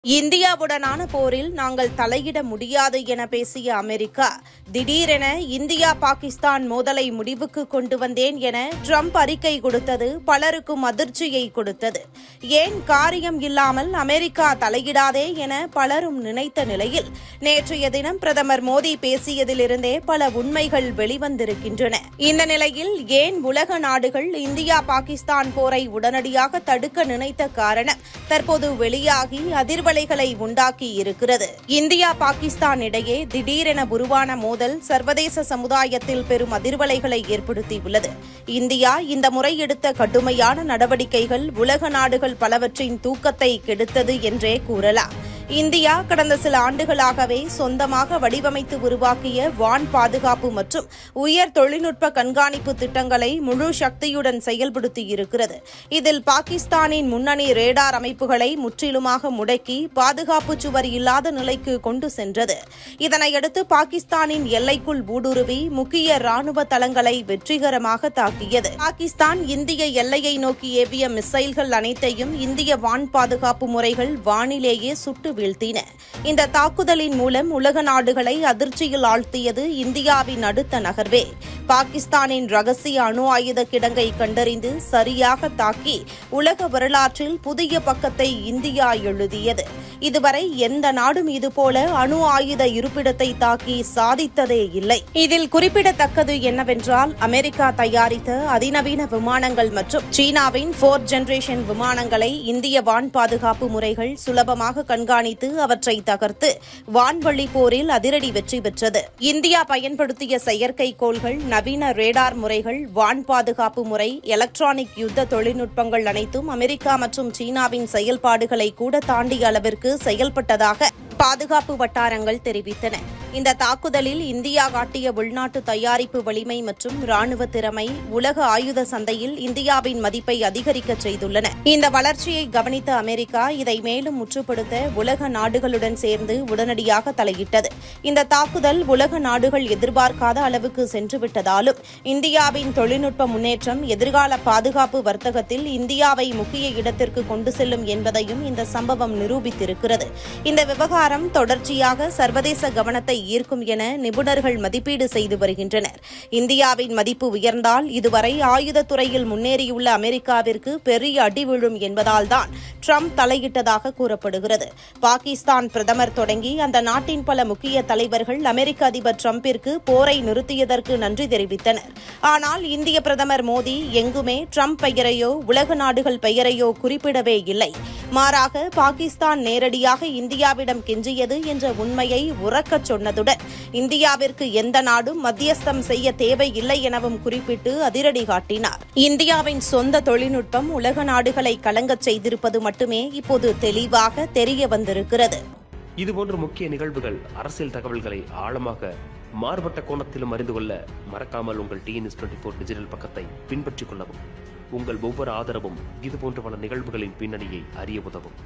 இந்தியாவுடனான போரில் நாங்கள் தலையிட முடியாது என பேசிய அமெரிக்கா, திடீரென இந்தியா பாகிஸ்தான் மோதலை முடிவுக்கு கொண்டு வந்தேன் என ட்ரம்ப் அறிக்கை கொடுத்தது பலருக்கும் அதிர்ச்சியை கொடுத்தது. ஏன் காரியம் இல்லாமல் அமெரிக்கா தலையிடாதே என பலரும் நினைத்த நிலையில், நேற்றைய தினம் பிரதமர் மோடி பேசியதிலிருந்தே பல உண்மைகள் வெளிவந்திருக்கின்றன. இந்த நிலையில் ஏன் உலக நாடுகள் இந்தியா பாகிஸ்தான் போரை உடனடியாக தடுக்க நினைத்த காரணம் தற்போது வெளியாகி அதிர்வலைகளை உண்டாக்கி இருக்கிறது. இந்தியா பாகிஸ்தான் இடையே திடீரென உருவான மோதல் சர்வதேச சமுதாயத்தில் பெரும் அதிர்வலைகளை ஏற்படுத்தியுள்ளது. இந்தியா இந்த முறை எடுத்த கடுமையான நடவடிக்கைகள் உலக நாடுகள் பலவற்றின் தூக்கத்தை கெடுத்தது என்றே கூறலாம். இந்தியா கடந்த சில ஆண்டுகளாகவே சொந்தமாக வடிவமைத்து உருவாக்கிய வான் பாதுகாப்பு மற்றும் உயர் தொழில்நுட்ப கண்காணிப்பு திட்டங்களை முழு சக்தியுடன் செயல்படுத்தியிருக்கிறது. இதில் பாகிஸ்தானின் முன்னணி ரேடார் அமைப்புகளை முற்றிலுமாக முடக்கி பாதுகாப்பு சுவர் இல்லாத நிலைக்கு கொண்டு சென்றது. இதனையடுத்து பாகிஸ்தானின் எல்லைக்குள் ஊடுருவி முக்கிய ராணுவ தளங்களை வெற்றிகரமாக தாக்கியது. பாகிஸ்தான் இந்திய எல்லையை நோக்கி ஏவிய மிசைல்கள் அனைத்தையும் இந்திய வான் பாதுகாப்பு முறைகள் வானிலேயே சுட்டு வீழ்த்தின. இந்த தாக்குதலின் மூலம் உலக நாடுகளை அதிர்ச்சியில் ஆழ்த்தியது இந்தியாவின் அடுத்த நகர்வே. பாகிஸ்தானின் ரகசிய அணு ஆயுத கிடங்கை கண்டறிந்து சரியாக தாக்கி உலக வரலாற்றில் புதிய பக்கத்தை இந்தியா எழுதியது. இதுவரை எந்த நாடும் இதுபோல அணு ஆயுத இருப்பிடத்தை தாக்கி சாதித்ததே இல்லை. இதில் குறிப்பிடத்தக்கது என்னவென்றால், அமெரிக்கா தயாரித்த அதிநவீன விமானங்கள் மற்றும் சீனாவின் 4th ஜெனரேஷன் விமானங்களை இந்திய வான் பாதுகாப்பு முறைகள் சுலபமாக கண்காணித்து அவற்றை தகர்த்து வான்வழி போரில் அதிரடி வெற்றி பெற்றது. இந்தியா பயன்படுத்திய செயற்கைக்கோள்கள், நவீன ரேடார் முறைகள், வான் பாதுகாப்பு முறை, எலக்ட்ரானிக் யுத்த தொழில்நுட்பங்கள் அனைத்தும் அமெரிக்கா மற்றும் சீனாவின் செயல்பாடுகளை கூட தாண்டிய அளவிற்கு செயல்பட்டதாக பாதுகாப்பு வட்டாரங்கள் தெரிவித்தன. இந்த தாக்குதலில் இந்தியா காட்டிய உள்நாட்டு தயாரிப்பு வலிமை மற்றும் ராணுவ திறமை உலக ஆயுத சந்தையில் இந்தியாவின் மதிப்பை அதிகரிக்க செய்துள்ளன. இந்த வளர்ச்சியை கவனித்த அமெரிக்கா இதை மேலும் முற்றுப்படுத்த உலக நாடுகளுடன் சேர்ந்து உடனடியாக தலையிட்டது. இந்த தாக்குதல் உலக நாடுகள் எதிர்பார்க்காத அளவுக்கு சென்றுவிட்டதாலும் இந்தியாவின் தொழில்நுட்ப முன்னேற்றம் எதிர்கால பாதுகாப்பு வர்த்தகத்தில் இந்தியாவை முக்கிய இடத்திற்கு கொண்டு செல்லும் என்பதையும் இந்த சம்பவம் நிரூபித்திருக்கிறது. இந்த விவகாரம் தொடர்ச்சியாக சர்வதேச கவனத்தை ஈர்க்கும் என நிபுணர்கள் மதிப்பீடு செய்து வருகின்றனர். இந்தியாவின் மதிப்பு உயர்ந்தால் இதுவரை ஆயுதத்துறையில் முன்னேறியுள்ள அமெரிக்காவிற்கு பெரிய அடி விழும் என்பதால்தான் ட்ரம்ப் தலையிட்டதாக கூறப்படுகிறது. பாகிஸ்தான் பிரதமர் தொடங்கி அந்த நாட்டின் பல முக்கிய தலைவர்கள் அமெரிக்க அதிபர் ட்ரம்பிற்கு போரை நிறுத்தியதற்கு நன்றி தெரிவித்தனர். ஆனால் இந்திய பிரதமர் மோடி எங்குமே ட்ரம்ப் பெயரையோ உலக நாடுகள் பெயரையோ குறிப்பிடவே இல்லை. மாறாக பாகிஸ்தான் நேரடியாக இந்தியாவிடம் கெஞ்சியது என்ற உண்மையை உரக்கச் சொன்னதுடன் இந்தியாவிற்கு எந்த நாடும் மத்தியஸ்தம் செய்ய தேவையில்லை எனவும் குறிப்பிட்டு அதிரடி காட்டினார். இந்தியாவின் சொந்த தொழில்நுட்பம் உலக நாடுகளை கலங்கச் செய்திருப்பது மட்டுமே இப்போது தெளிவாக தெரிய வந்திருக்கிறது. இதுபோன்ற முக்கிய நிகழ்வுகள், அரசியல் தகவல்களை ஆழமாக மாறுபட்ட கோணத்திலும் அறிந்து கொள்ள மறக்காமல் உங்கள் TNS24 டிஜிட்டல் பக்கத்தை பின்பற்றிக் கொள்ளவும். உங்கள் ஒவ்வொரு ஆதரவும் இதுபோன்ற பல நிகழ்வுகளின் பின்னணியை அறிய உதவும்.